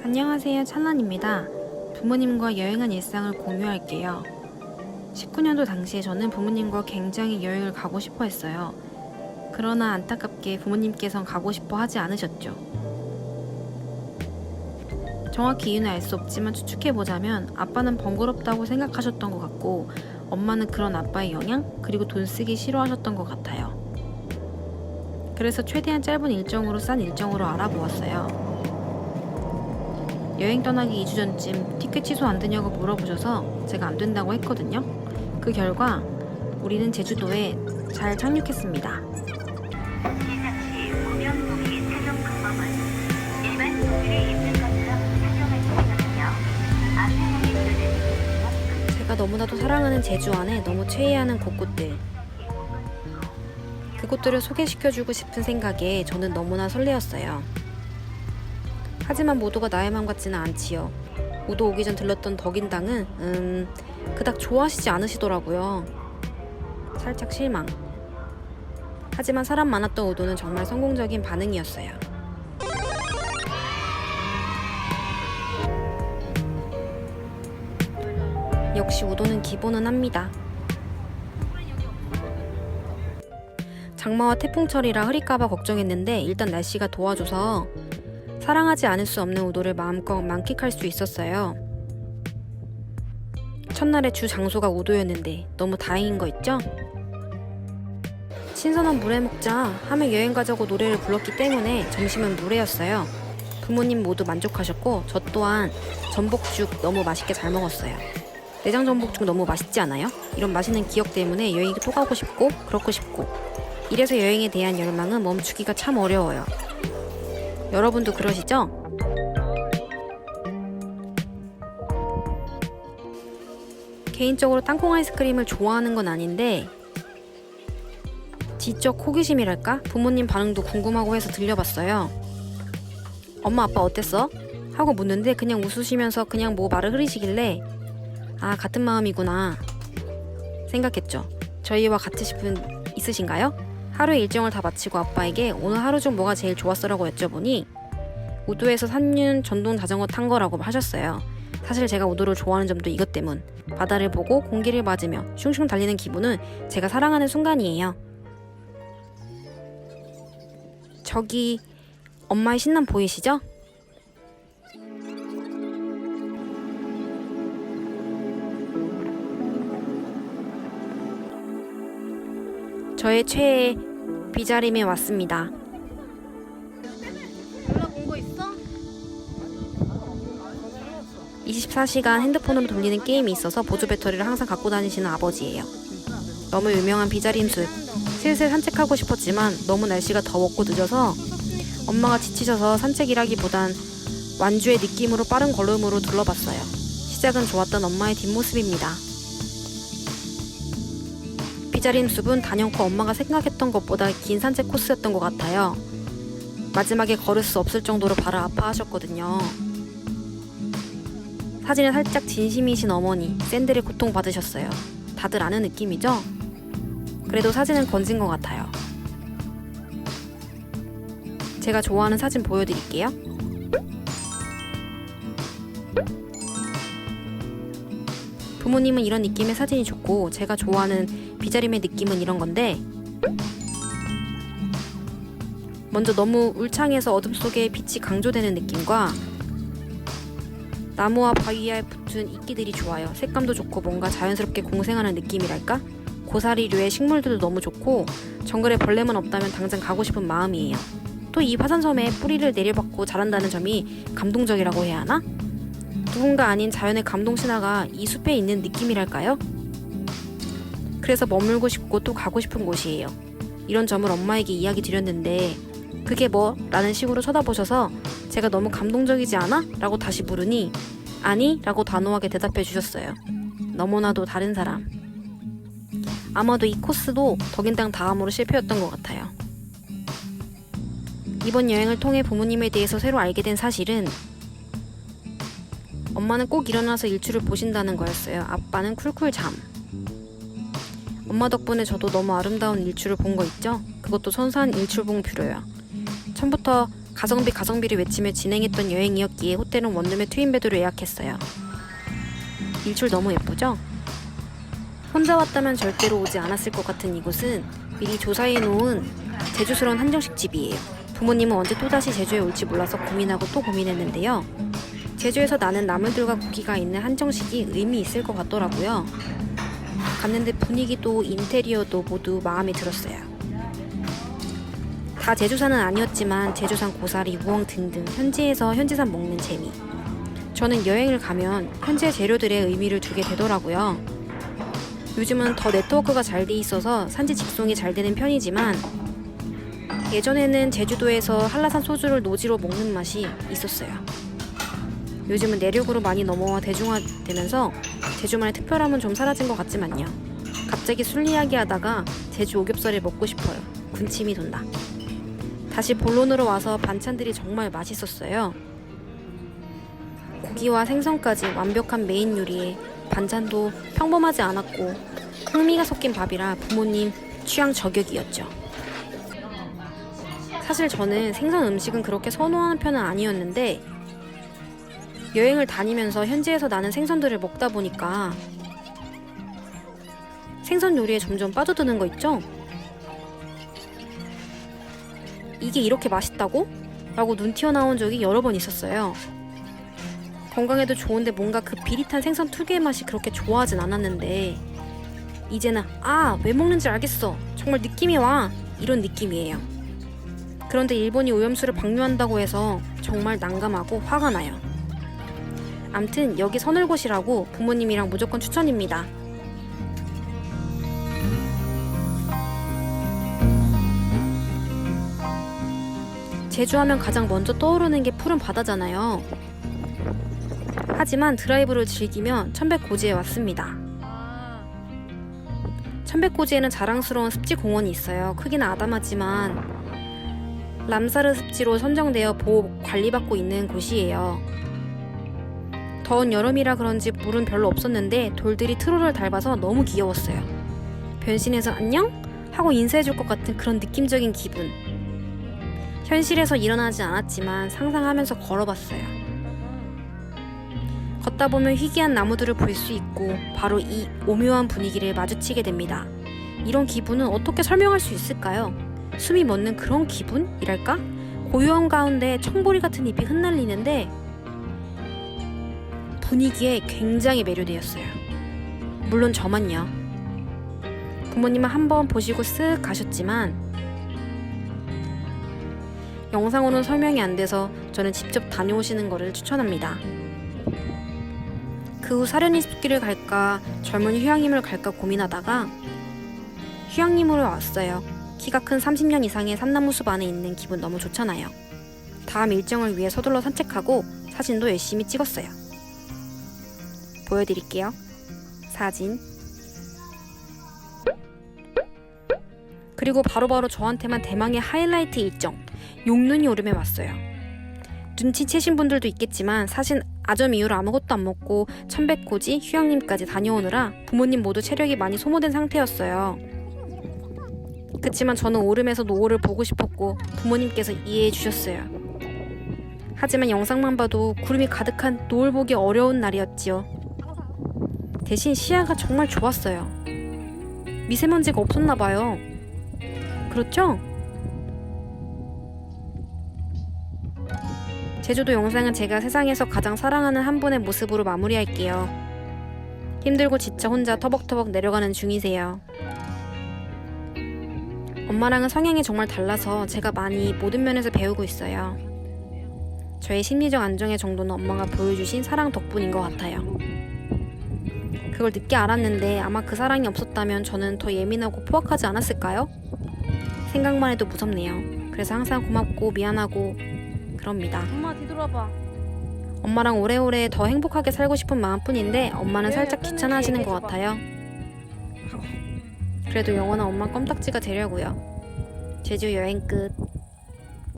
안녕하세요, 찰란입니다. 부모님과 여행한 일상을 공유할게요. 19년도 당시에 저는 부모님과 굉장히 여행을 가고 싶어 했어요. 그러나 안타깝게 부모님께선 가고 싶어 하지 않으셨죠. 정확히 이유는 알 수 없지만 추측해보자면 아빠는 번거롭다고 생각하셨던 것 같고 엄마는 그런 아빠의 영향 그리고 돈 쓰기 싫어하셨던 것 같아요. 그래서 최대한 짧은 일정으로 싼 일정으로 알아보았어요. 여행 떠나기 2주 전쯤 티켓 취소 안 되냐고 물어보셔서 제가 안 된다고 했거든요. 그 결과 우리는 제주도에 잘 착륙했습니다. 시상시 구명무기 착용 방법은 일반 국민의 입는 것처럼 착용할 수 있으며 앞에 보기는 제가 너무나도 사랑하는 제주 안에 너무 최애하는 곳곳들, 그곳들을 소개시켜주고 싶은 생각에 저는 너무나 설레었어요. 하지만 모두가 나의 맘 같지는 않지요. 우도 오기 전 들렀던 덕인당은 그닥 좋아하시지 않으시더라고요. 살짝 실망. 하지만 사람 많았던 우도는 정말 성공적인 반응이었어요. 역시 우도는 기본은 합니다. 장마와 태풍철이라 흐릴까봐 걱정했는데 일단 날씨가 도와줘서 사랑하지 않을 수 없는 우도를 마음껏 만끽할 수 있었어요. 첫날의 주 장소가 우도였는데 너무 다행인 거 있죠? 신선한 물회 먹자 하며 여행 가자고 노래를 불렀기 때문에 점심은 물회였어요. 부모님 모두 만족하셨고 저 또한 전복죽 너무 맛있게 잘 먹었어요. 내장 전복죽 너무 맛있지 않아요? 이런 맛있는 기억 때문에 여행이 또 가고 싶고 그렇고 싶고 이래서 여행에 대한 열망은 멈추기가 참 어려워요. 여러분도 그러시죠? 개인적으로 땅콩 아이스크림을 좋아하는 건 아닌데 지적 호기심이랄까? 부모님 반응도 궁금하고 해서 들려봤어요. 엄마 아빠 어땠어? 하고 묻는데 그냥 웃으시면서 그냥 뭐 말을 흐리시길래 아 같은 마음이구나 생각했죠. 저희와 같으신 분 있으신가요? 하루의 일정을 다 마치고 아빠에게 오늘 하루 중 뭐가 제일 좋았어라고 여쭤보니 우도에서 산륜 전동 자전거 탄 거라고 하셨어요. 사실 제가 우도를 좋아하는 점도 이것 때문. 바다를 보고 공기를 맞으며 슝슝 달리는 기분은 제가 사랑하는 순간이에요. 저기 엄마의 신남 보이시죠? 저의 최애 비자림에 왔습니다. 연락 온 거 있어? 24시간 핸드폰으로 돌리는 게임이 있어서 보조 배터리를 항상 갖고 다니시는 아버지예요. 너무 유명한 비자림 숲. 슬슬 산책하고 싶었지만 너무 날씨가 더웠고 늦어서 엄마가 지치셔서 산책이라기보단 완주의 느낌으로 빠른 걸음으로 둘러봤어요. 시작은 좋았던 엄마의 뒷모습입니다. 비자림 숲은 단연코 엄마가 생각했던 것보다 긴 산책 코스였던 것 같아요. 마지막에 걸을 수 없을 정도로 발을 아파하셨거든요. 사진에 살짝 진심이신 어머니, 샌들에 고통받으셨어요. 다들 아는 느낌이죠? 그래도 사진은 건진 것 같아요. 제가 좋아하는 사진 보여드릴게요. 부모님은 이런 느낌의 사진이 좋고 제가 좋아하는 비자림의 느낌은 이런 건데 먼저 너무 울창해서 어둠 속에 빛이 강조되는 느낌과 나무와 바위에 붙은 이끼들이 좋아요. 색감도 좋고 뭔가 자연스럽게 공생하는 느낌이랄까? 고사리류의 식물들도 너무 좋고 정글에 벌레만 없다면 당장 가고 싶은 마음이에요. 또 이 화산섬에 뿌리를 내려받고 자란다는 점이 감동적이라고 해야 하나? 누군가 아닌 자연의 감동 신화가 이 숲에 있는 느낌이랄까요? 그래서 머물고 싶고 또 가고 싶은 곳이에요. 이런 점을 엄마에게 이야기 드렸는데 그게 뭐? 라는 식으로 쳐다보셔서 제가 너무 감동적이지 않아? 라고 다시 물으니 아니? 라고 단호하게 대답해 주셨어요. 너무나도 다른 사람. 아마도 이 코스도 덕인당 다음으로 실패였던 것 같아요. 이번 여행을 통해 부모님에 대해서 새로 알게 된 사실은 엄마는 꼭 일어나서 일출을 보신다는 거였어요. 아빠는 쿨쿨 잠. 엄마 덕분에 저도 너무 아름다운 일출을 본 거 있죠? 그것도 선사한 일출봉 뷰로요. 처음부터 가성비를 외치며 진행했던 여행이었기에 호텔은 원룸에 트윈베드로 예약했어요. 일출 너무 예쁘죠? 혼자 왔다면 절대로 오지 않았을 것 같은 이곳은 미리 조사해놓은 제주스러운 한정식 집이에요. 부모님은 언제 또다시 제주에 올지 몰라서 고민하고 또 고민했는데요. 제주에서 나는 나물들과 고기가 있는 한정식이 의미 있을 것 같더라고요. 갔는데 분위기도 인테리어도 모두 마음에 들었어요. 다 제주산은 아니었지만 제주산 고사리, 우엉 등등 현지에서 현지산 먹는 재미. 저는 여행을 가면 현지의 재료들의 의미를 두게 되더라고요. 요즘은 더 네트워크가 잘 돼 있어서 산지 직송이 잘 되는 편이지만 예전에는 제주도에서 한라산 소주를 노지로 먹는 맛이 있었어요. 요즘은 내륙으로 많이 넘어와 대중화되면서 제주만의 특별함은 좀 사라진 것 같지만요. 갑자기 술 이야기 하다가 제주 오겹살을 먹고 싶어요. 군침이 돈다. 다시 본론으로 와서 반찬들이 정말 맛있었어요. 고기와 생선까지 완벽한 메인 요리에 반찬도 평범하지 않았고 흥미가 섞인 밥이라 부모님 취향 저격이었죠. 사실 저는 생선 음식은 그렇게 선호하는 편은 아니었는데 여행을 다니면서 현지에서 나는 생선들을 먹다 보니까 생선 요리에 점점 빠져드는 거 있죠? 이게 이렇게 맛있다고? 라고 눈 튀어나온 적이 여러 번 있었어요. 건강에도 좋은데 뭔가 그 비릿한 생선 특유의 맛이 그렇게 좋아하진 않았는데 이제는 왜 먹는지 알겠어. 정말 느낌이 와. 이런 느낌이에요. 그런데 일본이 오염수를 방류한다고 해서 정말 난감하고 화가 나요. 암튼 여기 서늘곶이라고 부모님이랑 무조건 추천입니다. 제주하면 가장 먼저 떠오르는 게 푸른 바다잖아요. 하지만 드라이브를 즐기며 천백고지에 왔습니다. 천백고지에는 자랑스러운 습지 공원이 있어요. 크기는 아담하지만 람사르 습지로 선정되어 보호 관리받고 있는 곳이에요. 더운 여름이라 그런지 물은 별로 없었는데 돌들이 트롤을 닮아서 너무 귀여웠어요. 변신해서 안녕? 하고 인사해줄 것 같은 그런 느낌적인 기분. 현실에서 일어나지 않았지만 상상하면서 걸어봤어요. 걷다 보면 희귀한 나무들을 볼 수 있고 바로 이 오묘한 분위기를 마주치게 됩니다. 이런 기분은 어떻게 설명할 수 있을까요? 숨이 멎는 그런 기분이랄까? 고요함 가운데 청보리 같은 잎이 흩날리는데 분위기에 굉장히 매료되었어요. 물론 저만요. 부모님은 한번 보시고 쓱 가셨지만 영상으로는 설명이 안 돼서 저는 직접 다녀오시는 것을 추천합니다. 그 후 사려니 숲길을 갈까 젊은이 휴양림을 갈까 고민하다가 휴양림으로 왔어요. 키가 큰 30년 이상의 산나무 숲 안에 있는 기분 너무 좋잖아요. 다음 일정을 위해 서둘러 산책하고 사진도 열심히 찍었어요. 보여드릴게요. 사진. 그리고 바로바로 저한테만 대망의 하이라이트 일정, 용눈이 오름에 왔어요. 눈치채신 분들도 있겠지만 사실 아점 이후로 아무것도 안 먹고 천백고지 휴양림까지 다녀오느라 부모님 모두 체력이 많이 소모된 상태였어요. 그치만 저는 오름에서 노을을 보고 싶었고 부모님께서 이해해 주셨어요. 하지만 영상만 봐도 구름이 가득한 노을 보기 어려운 날이었지요. 대신 시야가 정말 좋았어요. 미세먼지가 없었나 봐요. 그렇죠? 제주도 영상은 제가 세상에서 가장 사랑하는 한 분의 모습으로 마무리할게요. 힘들고 지쳐 혼자 터벅터벅 내려가는 중이세요. 엄마랑은 성향이 정말 달라서 제가 많이 모든 면에서 배우고 있어요. 저의 심리적 안정의 정도는 엄마가 보여주신 사랑 덕분인 것 같아요. 그걸 늦게 알았는데 아마 그 사랑이 없었다면 저는 더 예민하고 포악하지 않았을까요? 생각만 해도 무섭네요. 그래서 항상 고맙고 미안하고 그럽니다. 엄마 뒤돌아봐. 엄마랑 오래오래 더 행복하게 살고 싶은 마음뿐인데 엄마는 살짝 귀찮아하시는 것 같아요. 그래도 영원한 엄마 껌딱지가 되려고요. 제주 여행 끝.